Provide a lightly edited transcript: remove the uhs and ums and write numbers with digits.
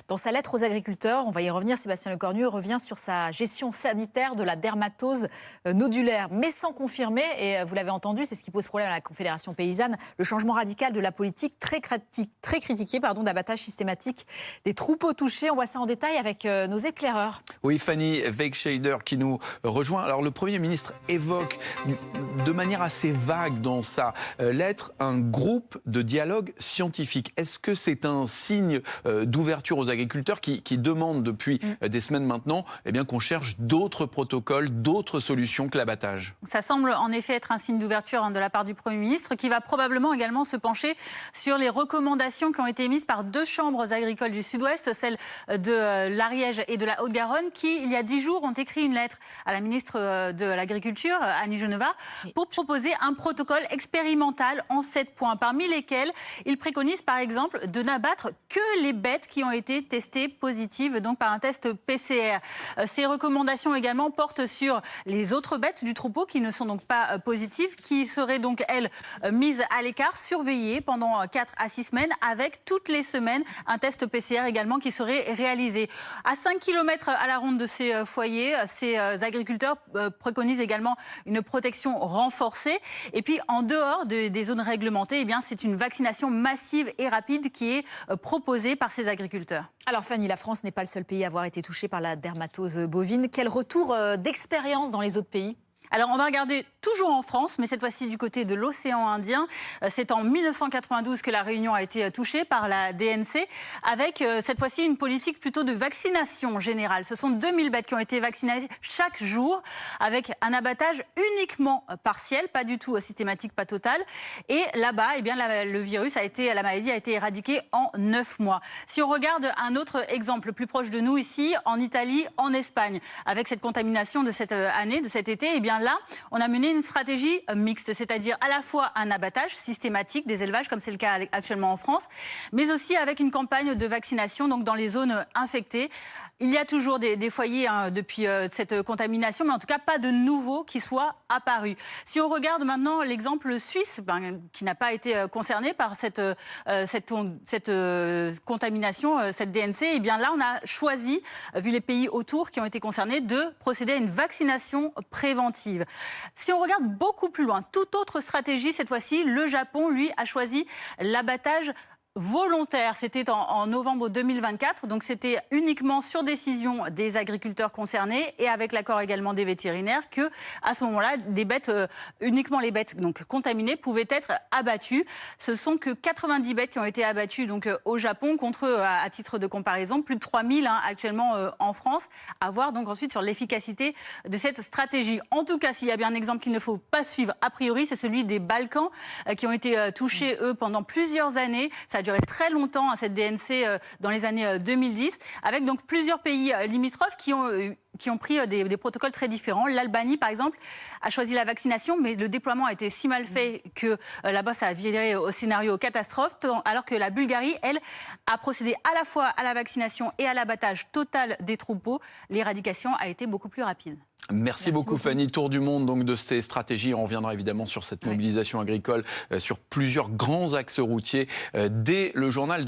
Dans sa lettre aux agriculteurs, on va y revenir, Sébastien Lecornu revient sur sa gestion sanitaire de la dermatose nodulaire, mais sans confirmer, et vous l'avez entendu, c'est ce qui pose problème à la Confédération paysanne, le changement radical de la politique très critiquée d'abattage systématique des troupeaux touchés. On voit ça en détail avec nos éclaireurs. Oui, Fanny Wegscheider qui nous rejoint. Alors le Premier ministre évoque de manière assez vague dans sa lettre un groupe de dialogue scientifique. Est-ce que c'est un signe d'ouverture aux agriculteurs qui demandent depuis des semaines maintenant qu'on cherche d'autres protocoles, d'autres solutions que l'abattage? Ça semble en effet être un signe d'ouverture de la part du Premier ministre qui va probablement également se pencher sur les recommandations qui ont été émises par deux chambres agricoles du Sud-Ouest, celle de l'Ariège et de la Haute-Garonne, qui il y a 10 jours ont écrit une lettre à la ministre de l'Agriculture, Annie Genevard, pour proposer un protocole expérimental en 7 points, parmi lesquels ils préconisent par exemple de n'abattre que les bêtes qui ont été testées positives donc par un test PCR. Ces recommandations également portent sur les autres bêtes du troupeau qui ne sont donc pas positives, qui seraient donc elles mises à l'écart, surveillées pendant 4 à 6 semaines, avec toutes les semaines un test PCR également qui serait réalisé. À 5 km à la ronde de ces foyers, ces agriculteurs préconisent également une protection renforcée. Et puis en dehors des zones réglementées, c'est une vaccination massive et rapide qui est proposée par ces agriculteurs. Alors Fanny, la France n'est pas le seul pays à avoir été touché par la dermatose bovine. Quel retour d'expérience dans les autres pays ? Alors on va regarder toujours en France, mais cette fois-ci du côté de l'océan Indien. C'est en 1992 que la Réunion a été touchée par la DNC, avec cette fois-ci une politique plutôt de vaccination générale. Ce sont 2000 bêtes qui ont été vaccinées chaque jour, avec un abattage uniquement partiel, pas du tout systématique, pas total. Et là-bas, le virus la maladie a été éradiquée en 9 mois. Si on regarde un autre exemple plus proche de nous ici, en Italie, en Espagne, avec cette contamination de cette année, de cet été, là, on a mené une stratégie mixte, c'est-à-dire à la fois un abattage systématique des élevages, comme c'est le cas actuellement en France, mais aussi avec une campagne de vaccination donc dans les zones infectées. Il y a toujours des foyers depuis cette contamination, mais en tout cas pas de nouveaux qui soient apparus. Si on regarde maintenant l'exemple suisse, qui n'a pas été concerné par cette contamination, cette DNC, là on a choisi, vu les pays autour qui ont été concernés, de procéder à une vaccination préventive. Si on regarde beaucoup plus loin, toute autre stratégie cette fois-ci, le Japon, lui, a choisi l'abattage volontaire. C'était en novembre 2024, donc c'était uniquement sur décision des agriculteurs concernés et avec l'accord également des vétérinaires que, à ce moment-là, des bêtes, uniquement les bêtes donc contaminées pouvaient être abattues. Ce sont que 90 bêtes qui ont été abattues donc au Japon, contre, à titre de comparaison, plus de 3000 actuellement en France. À voir donc ensuite sur l'efficacité de cette stratégie. En tout cas, s'il y a bien un exemple qu'il ne faut pas suivre a priori, c'est celui des Balkans qui ont été touchés eux pendant plusieurs années. Ça a duré très longtemps cette DNC dans les années 2010, avec donc plusieurs pays limitrophes qui ont pris des protocoles très différents. L'Albanie, par exemple, a choisi la vaccination, mais le déploiement a été si mal fait que là-bas, ça a viré au scénario catastrophe, alors que la Bulgarie, elle, a procédé à la fois à la vaccination et à l'abattage total des troupeaux. L'éradication a été beaucoup plus rapide. Merci beaucoup Fanny. Tour du monde donc de ces stratégies. On reviendra évidemment sur cette mobilisation agricole, sur plusieurs grands axes routiers dès le journal de